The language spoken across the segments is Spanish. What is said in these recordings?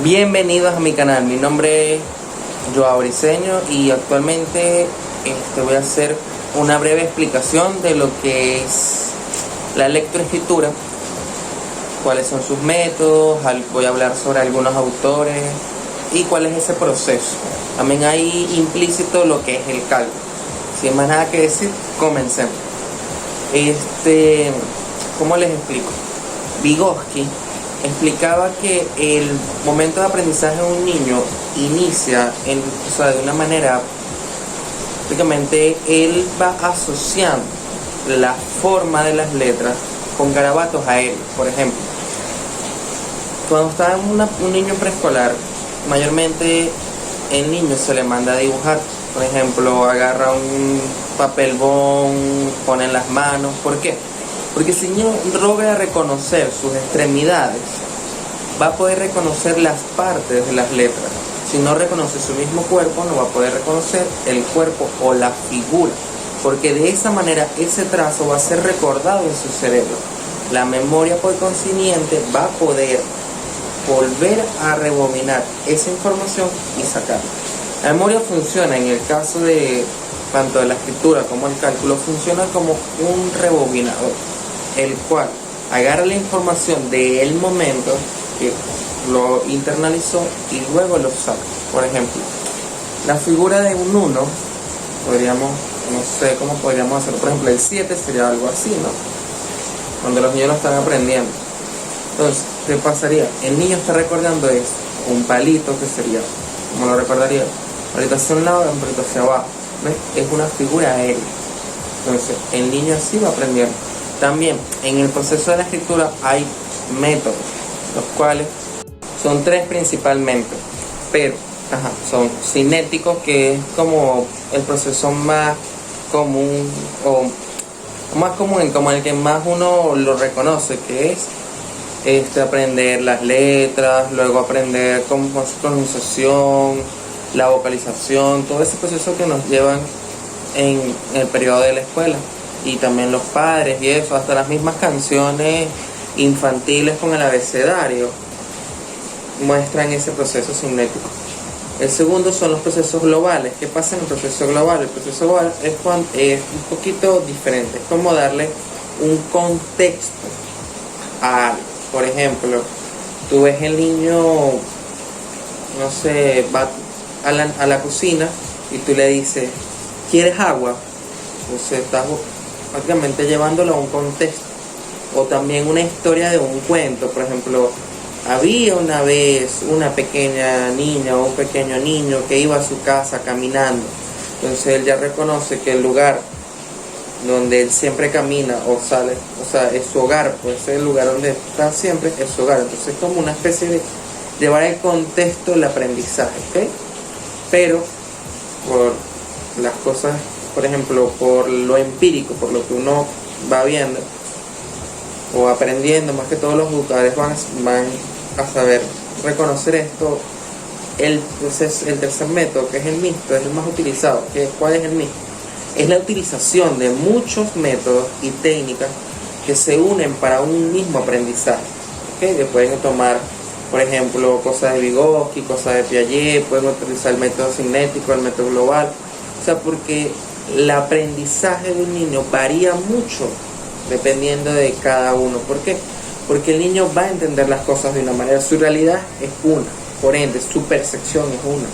Bienvenidos a mi canal, mi nombre es Joao Briceño y actualmente voy a hacer una breve explicación de lo que es la lectoescritura, cuáles son sus métodos, voy a hablar sobre algunos autores y cuál es ese proceso. También hay implícito lo que es el cálculo. Sin más nada que decir, comencemos. ¿Cómo les explico? Vygotsky explicaba que el momento de aprendizaje de un niño inicia de una manera, prácticamente él va asociando la forma de las letras con garabatos a él. Por ejemplo, cuando está un niño preescolar, mayormente el niño se le manda a dibujar. Por ejemplo, agarra un papel bond, pone en las manos. ¿Por qué? Porque si el niño logra reconocer sus extremidades, va a poder reconocer las partes de las letras. Si no reconoce su mismo cuerpo, no va a poder reconocer el cuerpo o la figura, porque de esa manera ese trazo va a ser recordado en su cerebro. La memoria por consiguiente va a poder volver a rebobinar esa información y sacarla. La memoria funciona, en el caso de tanto de la escritura como el cálculo, funciona como un rebobinador, el cual agarra la información del momento que lo internalizó y luego lo saca. Por ejemplo, la figura de un 1, no sé cómo podríamos hacerlo. Por ejemplo, el 7 sería algo así, ¿no? Cuando los niños lo están aprendiendo. Entonces, ¿qué pasaría? El niño está recordando un palito, que sería, ¿cómo lo recordaría? Un palito hacia un lado y un palito hacia abajo. ¿Ves? Es una figura aérea. Entonces, el niño así va aprendiendo. También, en el proceso de la escritura hay métodos, los cuales son 3 principalmente, pero son cinéticos, que es como el proceso más común o más común, como el que más uno lo reconoce, que es aprender las letras, luego aprender cómo su pronunciación, la vocalización, todo ese proceso que nos llevan en el periodo de la escuela, y también los padres y eso, hasta las mismas canciones infantiles con el abecedario muestran ese proceso cinético. El segundo son los procesos globales. ¿Qué pasa en el proceso global? El proceso global es un poquito diferente, es como darle un contexto a algo. Por ejemplo, tú ves el niño, no sé, va a la cocina y tú le dices, ¿quieres agua? Entonces estás prácticamente llevándolo a un contexto. O también una historia de un cuento. Por ejemplo, había una vez una pequeña niña o un pequeño niño que iba a su casa caminando. Entonces él ya reconoce que el lugar donde él siempre camina o sale, es su hogar, pues el lugar donde está siempre es su hogar. Entonces es como una especie de llevar el contexto del aprendizaje, ¿ok? Pero por las cosas, por ejemplo, por lo empírico, por lo que uno va viendo o aprendiendo, más que todos los educadores van a saber reconocer esto. El tercer método, que es el mixto, es el más utilizado. ¿Cuál es el mixto? Es la utilización de muchos métodos y técnicas que se unen para un mismo aprendizaje, ¿okay? Que pueden tomar, por ejemplo, cosas de Vygotsky, cosas de Piaget, pueden utilizar el método cinético, el método global. Porque el aprendizaje de un niño varía mucho dependiendo de cada uno. ¿Por qué? Porque el niño va a entender las cosas de una manera, su realidad es una, por ende su percepción es una,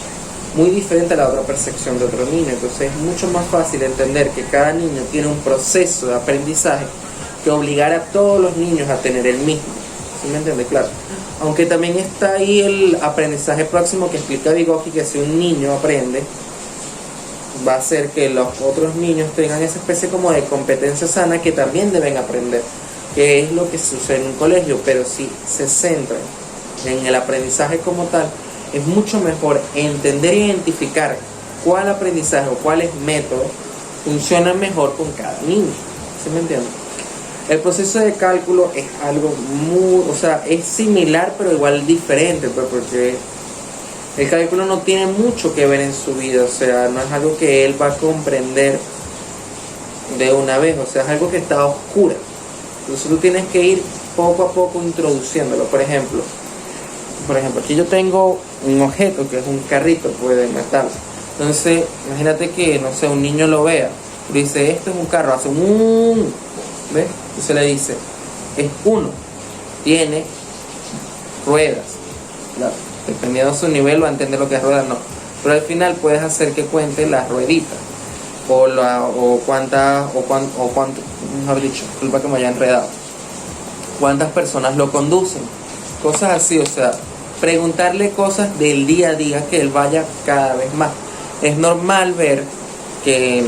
muy diferente a la otra percepción de otro niño. Entonces es mucho más fácil entender que cada niño tiene un proceso de aprendizaje que obligar a todos los niños a tener el mismo. ¿Sí me entiende? Claro. Aunque también está ahí el aprendizaje próximo que explica Vygotsky, que si un niño aprende, va a hacer que los otros niños tengan esa especie como de competencia sana que también deben aprender, que es lo que sucede en un colegio. Pero si se centran en el aprendizaje como tal, es mucho mejor entender e identificar cuál aprendizaje o cuáles métodos funcionan mejor con cada niño. ¿Sí me entienden? El proceso de cálculo es algo es similar pero igual diferente, pues, porque el cálculo no tiene mucho que ver en su vida, no es algo que él va a comprender de una vez, es algo que está a oscura. Entonces tú tienes que ir poco a poco introduciéndolo. Por ejemplo, aquí yo tengo un objeto que es un carrito pues, de metal. Entonces, imagínate que, no sé, un niño lo vea. Dice, esto es un carro, hace un... ¿Ves? Entonces le dice, es uno, tiene ruedas. Claro, dependiendo de su nivel va a entender lo que es ruedas, no. Pero al final puedes hacer que cuente las rueditas. O cuántas, mejor dicho, disculpa que me haya enredado. Cuántas personas lo conducen. Cosas así, o sea, preguntarle cosas del día a día que él vaya cada vez más. Es normal ver que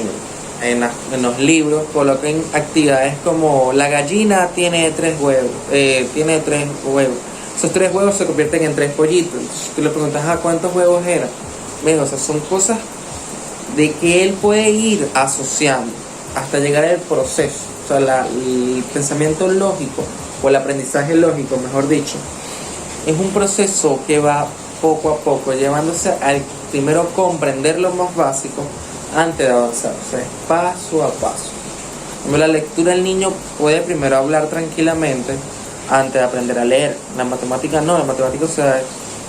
en los libros coloquen actividades como la gallina tiene 3 huevos, Esos 3 huevos se convierten en 3 pollitos. Entonces tú le preguntas, ¿cuántos huevos eran? O sea, son cosas de que él puede ir asociando hasta llegar al proceso. O sea, el pensamiento lógico o el aprendizaje lógico, mejor dicho, es un proceso que va poco a poco, llevándose al primero comprender lo más básico antes de avanzar, o sea, es paso a paso. Como la lectura, el niño puede primero hablar tranquilamente antes de aprender a leer. La matemática no, la matemática, o sea,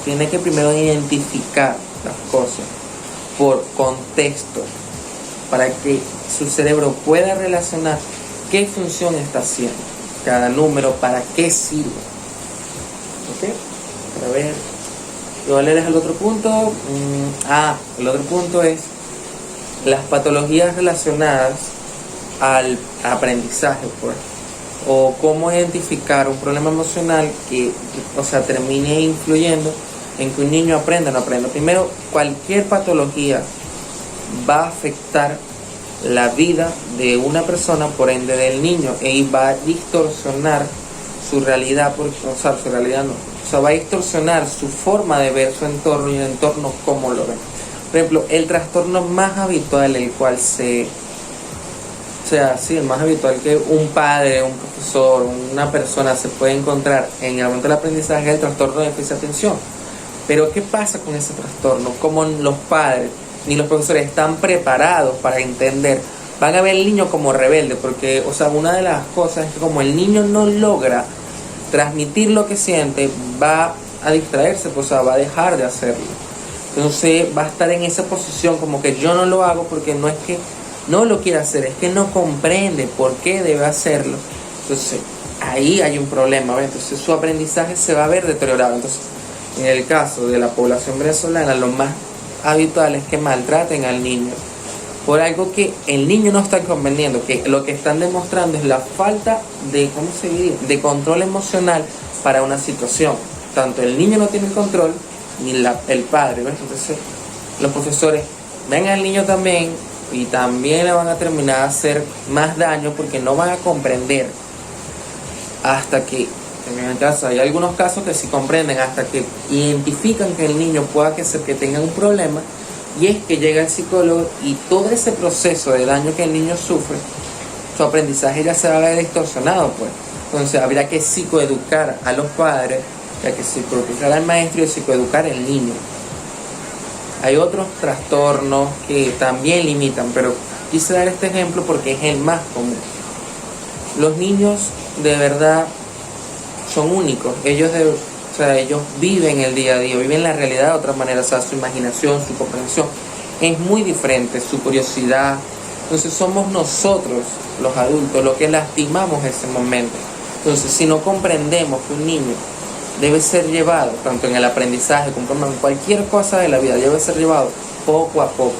tiene que primero identificar las cosas por contexto para que su cerebro pueda relacionar qué función está haciendo cada número, para qué sirve. ¿Ok? A ver, ¿cuál es el otro punto? El otro punto es las patologías relacionadas al aprendizaje, pues, o cómo identificar un problema emocional que, o sea, termine influyendo en que un niño aprenda o no aprenda. Primero, cualquier patología va a afectar la vida de una persona, por ende del niño, y va a distorsionar su realidad, su realidad no, o sea, va a distorsionar su forma de ver su entorno y el entorno como lo ve. Por ejemplo, el trastorno más habitual, el más habitual que un padre, un profesor, una persona se puede encontrar en el momento del aprendizaje es el trastorno de déficit de atención. Pero ¿qué pasa con ese trastorno? Como los padres ni los profesores están preparados para entender, van a ver al niño como rebelde, porque, o sea, una de las cosas es que como el niño no logra transmitir lo que siente, va a distraerse, pues, o sea, va a dejar de hacerlo. Entonces va a estar en esa posición como que yo no lo hago porque no es que no lo quiere hacer, es que no comprende por qué debe hacerlo. Entonces ahí hay un problema, ¿ves? Entonces su aprendizaje se va a ver deteriorado. Entonces, en el caso de la población venezolana, lo más habitual es que maltraten al niño por algo que el niño no está comprendiendo, que lo que están demostrando es la falta de, de control emocional para una situación. Tanto el niño no tiene el control, ni el padre, ¿ves? Entonces los profesores ven al niño también y también le van a terminar a hacer más daño porque no van a comprender hasta que, en el caso, hay algunos casos que sí comprenden, hasta que identifican que el niño pueda que tenga un problema, y es que llega el psicólogo y todo ese proceso de daño que el niño sufre, su aprendizaje ya se va a ver distorsionado, pues. Entonces habría que psicoeducar a los padres, ya que psicoeducar al maestro y psicoeducar al niño. Hay otros trastornos que también limitan, pero quise dar este ejemplo porque es el más común. Los niños de verdad son únicos, ellos viven el día a día, viven la realidad de otra manera, o sea, su imaginación, su comprensión es muy diferente, su curiosidad. Entonces somos nosotros, los adultos, los que lastimamos ese momento. Entonces, si no comprendemos que un niño debe ser llevado, tanto en el aprendizaje como en cualquier cosa de la vida, debe ser llevado poco a poco.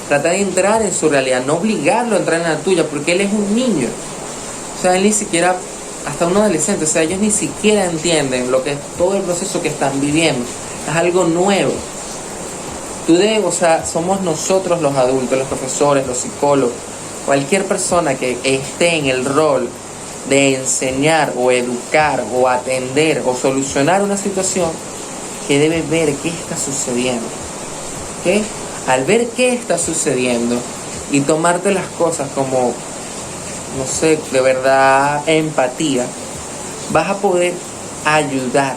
Tratar de entrar en su realidad, no obligarlo a entrar en la tuya, porque él es un niño. O sea, él ni siquiera, hasta un adolescente, o sea, ellos ni siquiera entienden lo que es todo el proceso que están viviendo. Es algo nuevo. Somos nosotros los adultos, los profesores, los psicólogos, cualquier persona que esté en el rol de enseñar o educar o atender o solucionar una situación, que debe ver qué está sucediendo. ¿Okay? Al ver qué está sucediendo y tomarte las cosas como, no sé, de verdad empatía, vas a poder ayudar,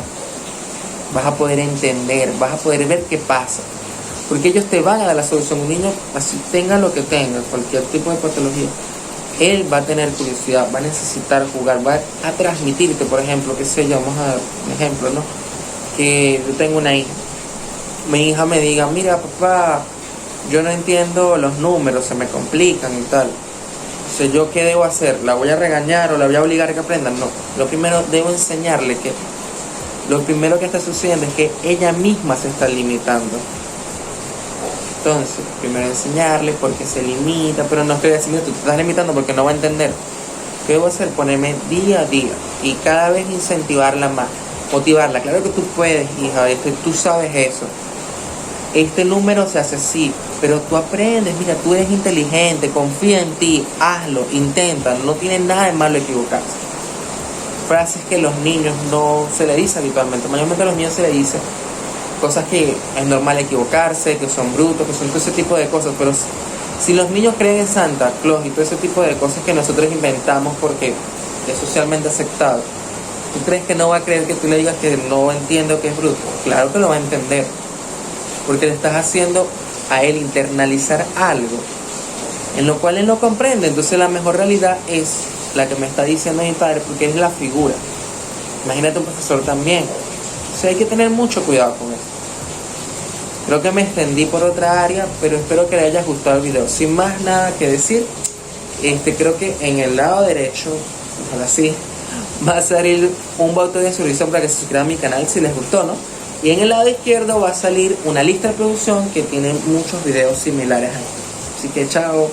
vas a poder entender, vas a poder ver qué pasa, porque ellos te van a dar la solución. Un niño, así tenga lo que tenga, cualquier tipo de patología, él va a tener curiosidad, va a necesitar jugar, va a transmitirte, por ejemplo, qué sé yo, vamos a dar un ejemplo, ¿no? Que yo tengo una hija, mi hija me diga, mira papá, yo no entiendo los números, se me complican y tal. O sea, ¿yo qué debo hacer? ¿La voy a regañar o la voy a obligar a que aprenda? No, lo primero debo enseñarle que lo primero que está sucediendo es que ella misma se está limitando. Entonces, primero enseñarle por qué se limita, pero no estoy diciendo, tú te estás limitando porque no va a entender. ¿Qué debo hacer? Ponerme día a día y cada vez incentivarla más, motivarla. Claro que tú puedes, hija, tú sabes eso. Este número se hace así, pero tú aprendes, mira, tú eres inteligente, confía en ti, hazlo, intenta, no tiene nada de malo equivocarse. Frases que los niños no se le dice habitualmente, mayormente a los niños se le dice cosas que es normal equivocarse, que son brutos, que son todo ese tipo de cosas, pero si los niños creen en Santa Claus y todo ese tipo de cosas que nosotros inventamos porque es socialmente aceptado, ¿tú crees que no va a creer que tú le digas que no entiendo que es bruto? Claro que lo va a entender, porque le estás haciendo a él internalizar algo en lo cual él no comprende. Entonces la mejor realidad es la que me está diciendo mi padre, porque es la figura. Imagínate un profesor también. O sea, hay que tener mucho cuidado con eso. Creo que me extendí por otra área, pero espero que le haya gustado el video. Sin más nada que decir, creo que en el lado derecho, ojalá sí, va a salir un botón de suscripción para que se suscriban a mi canal si les gustó, ¿no? Y en el lado izquierdo va a salir una lista de producción que tiene muchos videos similares a este. Así que chao.